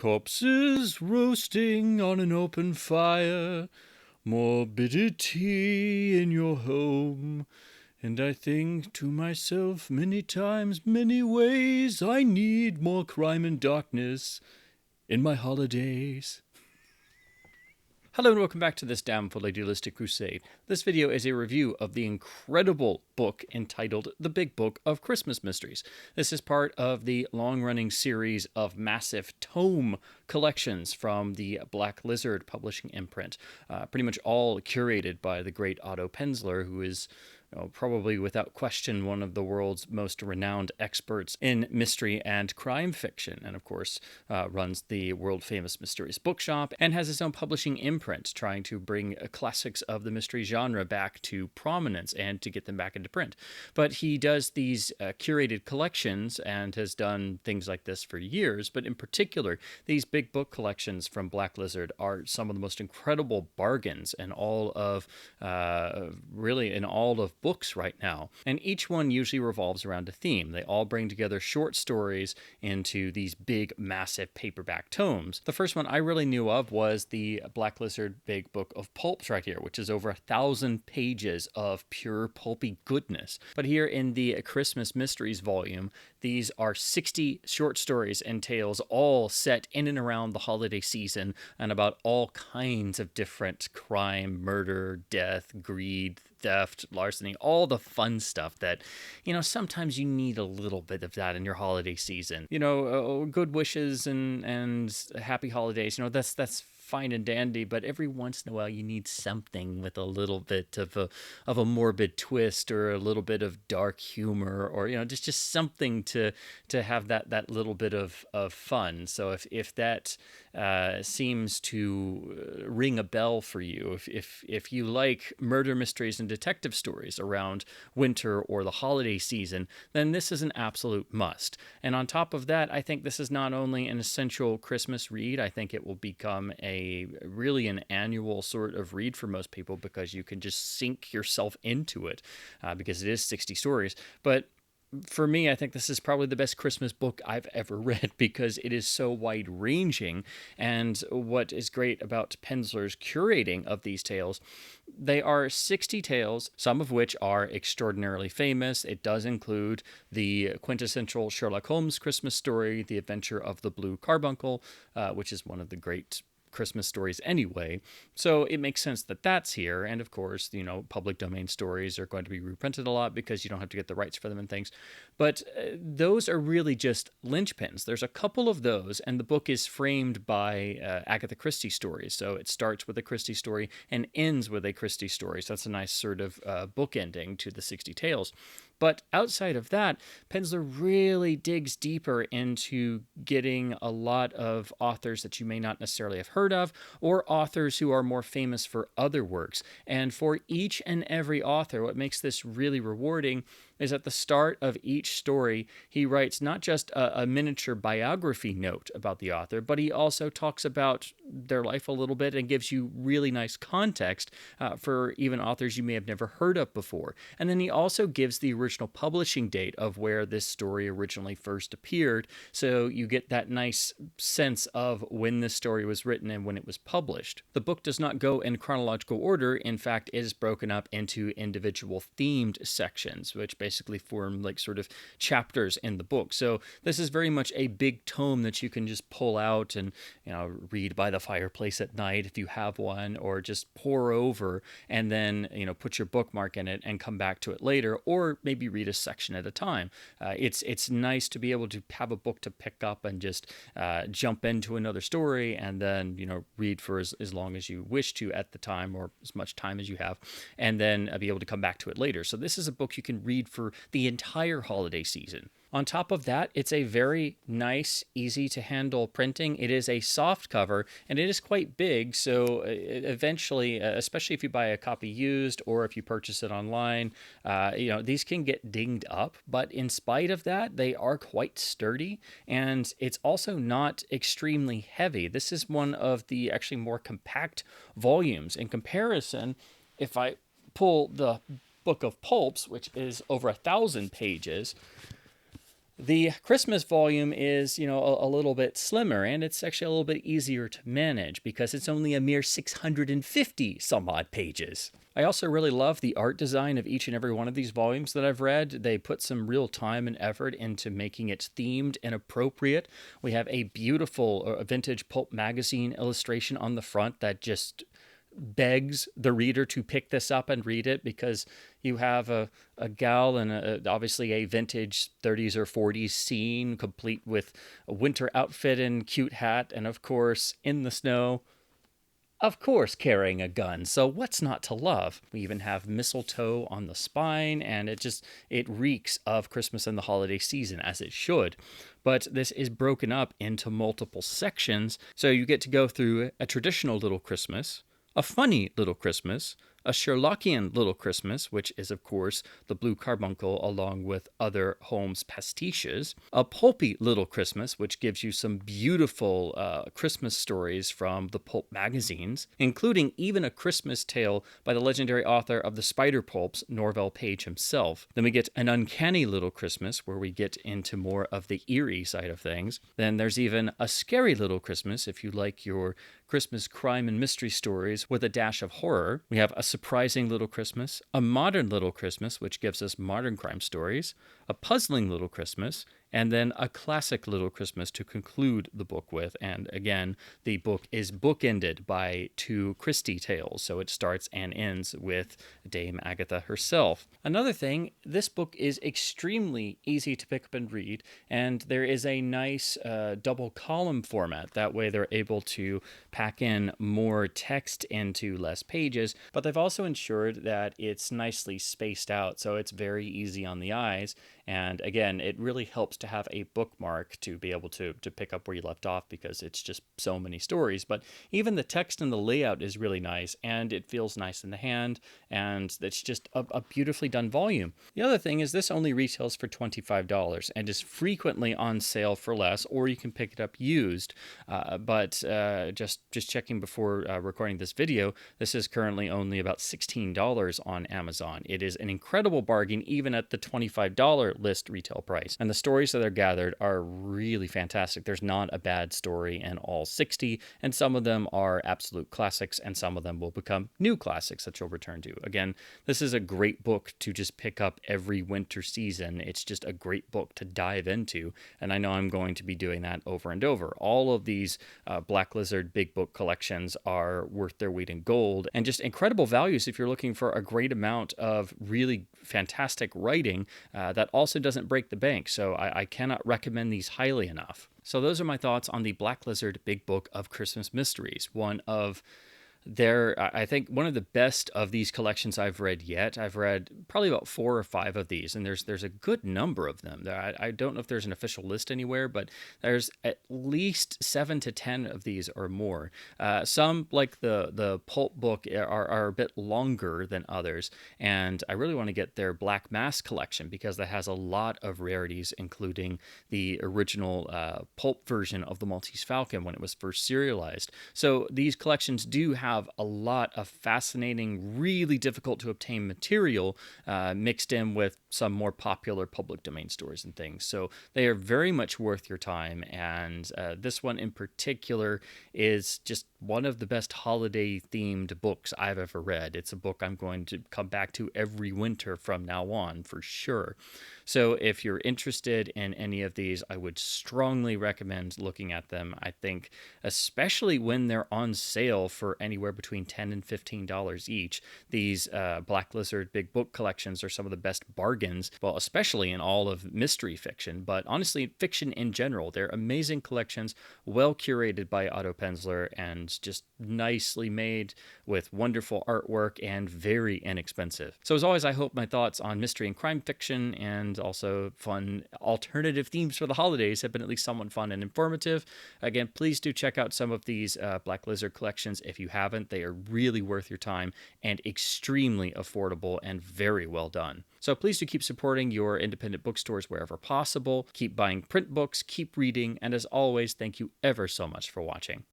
Corpses roasting on an open fire, morbidity in your home. And I think to myself many times, many ways, I need more crime and darkness in my holidays. Hello and welcome back to this damnful idealistic crusade. This video is a review of the incredible book entitled The Big Book of Christmas Mysteries. This is part of the long-running series of massive tome collections from the Black Lizard publishing imprint, pretty much all curated by the great Otto Penzler, who is probably without question one of the world's most renowned experts in mystery and crime fiction, and of course runs the world-famous Mysterious Bookshop and has his own publishing imprint trying to bring classics of the mystery genre back to prominence and to get them back into print. But he does these curated collections and has done things like this for years, but in particular, these big book collections from Black Lizard are some of the most incredible bargains in all of, really in all of books right now, and each one usually revolves around a theme. They all bring together short stories into these big, massive paperback tomes. The first one I really knew of was the Black Lizard Big Book of Pulps right here, which is over 1,000 pages of pure pulpy goodness. But here in the Christmas Mysteries volume, these are 60 short stories and tales all set in and around the holiday season and about all kinds of different crime, murder, death, greed, theft, larceny, all the fun stuff that, sometimes you need a little bit of that in your holiday season. Good wishes and happy holidays, that's fine and dandy, but every once in a while you need something with a little bit of a morbid twist or a little bit of dark humor, or just something to have that little bit of fun. So if that seems to ring a bell for you, if you like murder mysteries and detective stories around winter or the holiday season, then this is an absolute must. And on top of that, I think this is not only an essential Christmas read, I think it will become really an annual sort of read for most people, because you can just sink yourself into it, because it is 60 stories. But for me, I think this is probably the best Christmas book I've ever read, because it is so wide-ranging. And what is great about Penzler's curating of these tales, they are 60 tales, some of which are extraordinarily famous. It does include the quintessential Sherlock Holmes Christmas story, The Adventure of the Blue Carbuncle, which is one of the great Christmas stories anyway, so it makes sense that that's here. And of course, public domain stories are going to be reprinted a lot because you don't have to get the rights for them and things. But those are really just linchpins. There's a couple of those, and the book is framed by Agatha Christie stories. So it starts with a Christie story and ends with a Christie story. So that's a nice sort of book ending to the 60 tales. But outside of that, Penzler really digs deeper into getting a lot of authors that you may not necessarily have heard of, or authors who are more famous for other works. And for each and every author, what makes this really rewarding is at the start of each story, he writes not just a miniature biography note about the author, but he also talks about their life a little bit and gives you really nice context for even authors you may have never heard of before. And then he also gives the original publishing date of where this story originally first appeared, so you get that nice sense of when this story was written and when it was published. The book does not go in chronological order. In fact, it is broken up into individual themed sections, which basically form like sort of chapters in the book. So this is very much a big tome that you can just pull out and read by the fireplace at night if you have one, or just pour over and then put your bookmark in it and come back to it later, or maybe read a section at a time. It's nice to be able to have a book to pick up and just jump into another story and then read for as long as you wish to at the time, or as much time as you have, and then be able to come back to it later. So this is a book you can read for the entire holiday season. On top of that, it's a very nice, easy to handle printing. It is a soft cover and it is quite big. So eventually, especially if you buy a copy used or if you purchase it online, these can get dinged up. But in spite of that, they are quite sturdy, and it's also not extremely heavy. This is one of the actually more compact volumes. In comparison, if I pull the Book of Pulps, which is over 1,000 pages, The Christmas volume is, a little bit slimmer, and it's actually a little bit easier to manage because it's only a mere 650 some odd pages. I also really love the art design of each and every one of these volumes that I've read. They put some real time and effort into making it themed and appropriate. We have a beautiful vintage pulp magazine illustration on the front that just begs the reader to pick this up and read it, because you have a gal in obviously a vintage 30s or 40s scene, complete with a winter outfit and cute hat, and of course, in the snow, of course, carrying a gun. So what's not to love? We even have mistletoe on the spine, and it reeks of Christmas and the holiday season, as it should. But this is broken up into multiple sections, so you get to go through a traditional little Christmas, a funny little Christmas, a Sherlockian little Christmas, which is, of course, the Blue Carbuncle along with other Holmes pastiches, a pulpy little Christmas, which gives you some beautiful Christmas stories from the pulp magazines, including even a Christmas tale by the legendary author of the Spider Pulps, Norvell Page himself. Then we get an uncanny little Christmas, where we get into more of the eerie side of things. Then there's even a scary little Christmas, if you like your Christmas crime and mystery stories with a dash of horror. We have a surprising little Christmas, a modern little Christmas, which gives us modern crime stories, a puzzling little Christmas, and then a classic little Christmas to conclude the book with. And again, the book is bookended by two Christie tales, so it starts and ends with Dame Agatha herself. Another thing, this book is extremely easy to pick up and read, and there is a nice double column format. That way they're able to pack in more text into less pages, but they've also ensured that it's nicely spaced out, so it's very easy on the eyes. And again, it really helps to have a bookmark to be able to pick up where you left off, because it's just so many stories. But even the text and the layout is really nice, and it feels nice in the hand, and it's just a beautifully done volume. The other thing is this only retails for $25 and is frequently on sale for less, or you can pick it up used. But just checking before recording this video, this is currently only about $16 on Amazon. It is an incredible bargain even at the $25 list retail price. And the stories that are gathered are really fantastic. There's not a bad story in all 60, and some of them are absolute classics, and some of them will become new classics that you'll return to. Again, this is a great book to just pick up every winter season. It's just a great book to dive into, and I know I'm going to be doing that over and over. All of these Black Lizard big book collections are worth their weight in gold, and just incredible values if you're looking for a great amount of really fantastic writing that also doesn't break the bank. So I cannot recommend these highly enough. So those are my thoughts on the Black Lizard Big Book of Christmas Mysteries. I think one of the best of these collections I've read yet. I've read probably about 4 or 5 of these, and there's a good number of them. I don't know if there's an official list anywhere, but there's at least 7 to 10 of these or more. Some, like the pulp book, are a bit longer than others, and I really want to get their Black Mass collection, because that has a lot of rarities, including the original pulp version of the Maltese Falcon when it was first serialized. So these collections do have a lot of fascinating, really difficult to obtain material mixed in with some more popular public domain stories and things. So they are very much worth your time. And this one in particular is just one of the best holiday themed books I've ever read. It's a book I'm going to come back to every winter from now on for sure. So if you're interested in any of these, I would strongly recommend looking at them. I think especially when they're on sale for anywhere between $10 and $15 each, these Black Lizard big book collections are some of the best bargains, well, especially in all of mystery fiction, but honestly, fiction in general. They're amazing collections, well curated by Otto Penzler, and just nicely made with wonderful artwork and very inexpensive. So as always, I hope my thoughts on mystery and crime fiction and also fun alternative themes for the holidays have been at least somewhat fun and informative. Again, please do check out some of these Black Lizard collections if you haven't. They are really worth your time and extremely affordable and very well done. So please do keep supporting your independent bookstores wherever possible. Keep buying print books, keep reading, and as always, thank you ever so much for watching.